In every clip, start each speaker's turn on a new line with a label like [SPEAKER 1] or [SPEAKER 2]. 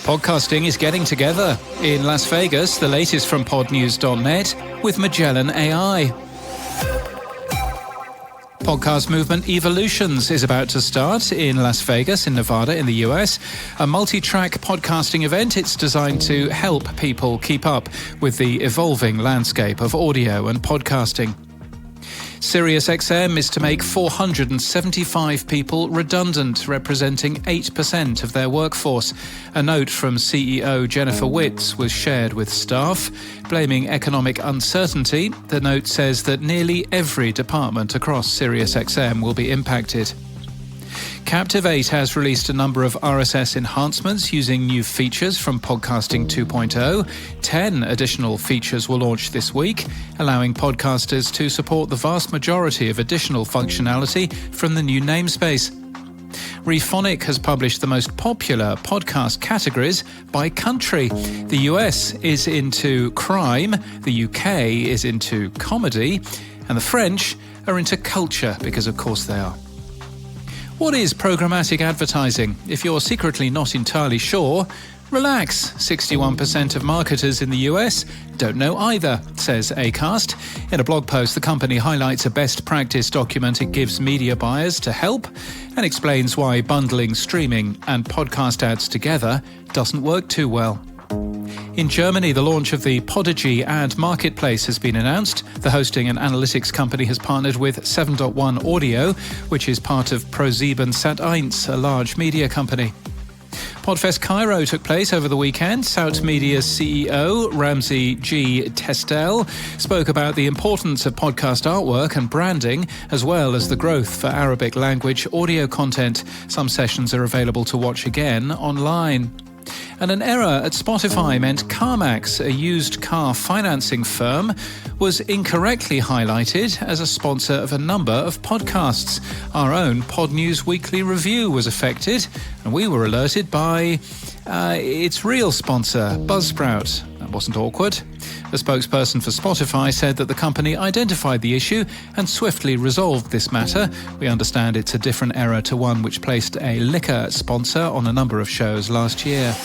[SPEAKER 1] Podcasting is getting together. In Las Vegas, the latest from Podnews.net with Magellan AI. Podcast movement Evolutions is about to start in Las Vegas in Nevada in the US. A multi-track podcasting event. It's designed to help people keep up with the evolving landscape of audio and podcasting. SiriusXM is to make 475 people redundant, representing 8% of their workforce. A note from CEO Jennifer Witz was shared with staff, blaming economic uncertainty. The note says that nearly every department across SiriusXM will be impacted. Captivate has released a number of RSS enhancements using new features from Podcasting 2.0. 10 additional features will launch this week, allowing podcasters to support the vast majority of additional functionality from the new namespace. Rephonic has published the most popular podcast categories by country. The US is into crime, the UK is into comedy, and the French are into culture, because of course they are. What is programmatic advertising? If you're secretly not entirely sure, relax. 61% of marketers in the US don't know either, says Acast. In a blog post, the company highlights a best practice document it gives media buyers to help and explains why bundling streaming and podcast ads together doesn't work too well. In Germany, the launch of the Podigy ad marketplace has been announced. The hosting and analytics company has partnered with 7.1 Audio, which is part of ProSieben Sat.1, a large media company. Podfest Cairo took place over the weekend. Sout Media's CEO, Ramsey G. Testel, spoke about the importance of podcast artwork and branding, as well as the growth for Arabic language audio content. Some sessions are available to watch again online. And an error at Spotify meant CarMax, a used car financing firm, was incorrectly highlighted as a sponsor of a number of podcasts. Our own Podnews Weekly Review was affected, and we were alerted by its real sponsor, Buzzsprout. That wasn't awkward. The spokesperson for Spotify said that the company identified the issue and swiftly resolved this matter. We understand it's a different error to one which placed a liquor sponsor on a number of shows last year.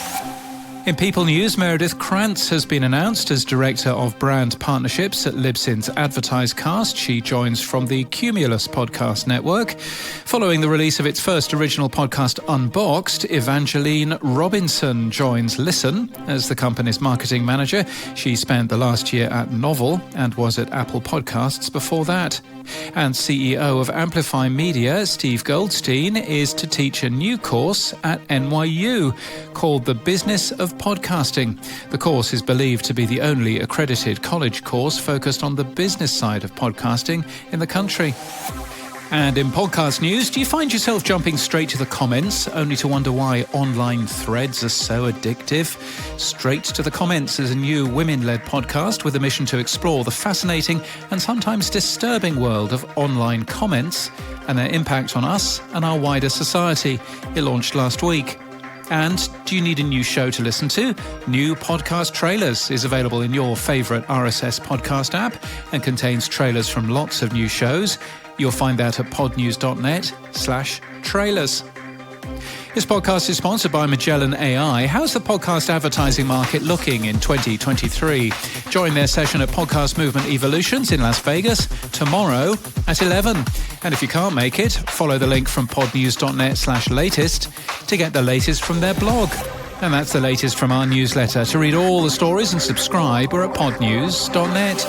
[SPEAKER 1] In People News, Meredith Krantz has been announced as Director of Brand Partnerships at Libsyn's AdvertiseCast. She joins from the Cumulus podcast network. Following the release of its first original podcast, Unboxed, Evangeline Robinson joins Listen as the company's marketing manager. She spent the last year at Novel and was at Apple Podcasts before that. And CEO of Amplify Media, Steve Goldstein, is to teach a new course at NYU called The Business of Podcasting. The course is believed to be the only accredited college course focused on the business side of podcasting in the country. And in podcast news, do you find yourself jumping straight to the comments, only to wonder why online threads are so addictive? Straight to the Comments is a new women-led podcast with a mission to explore the fascinating and sometimes disturbing world of online comments and their impact on us and our wider society. It launched last week. And do you need a new show to listen to? New Podcast Trailers is available in your favourite RSS podcast app and contains trailers from lots of new shows. You'll find that at podnews.net/trailers. This podcast is sponsored by Magellan AI. How's the podcast advertising market looking in 2023? Join their session at Podcast Movement Evolutions in Las Vegas tomorrow at 11. And if you can't make it, follow the link from podnews.net/latest to get the latest from their blog. And that's the latest from our newsletter. To read all the stories and subscribe, we're at podnews.net.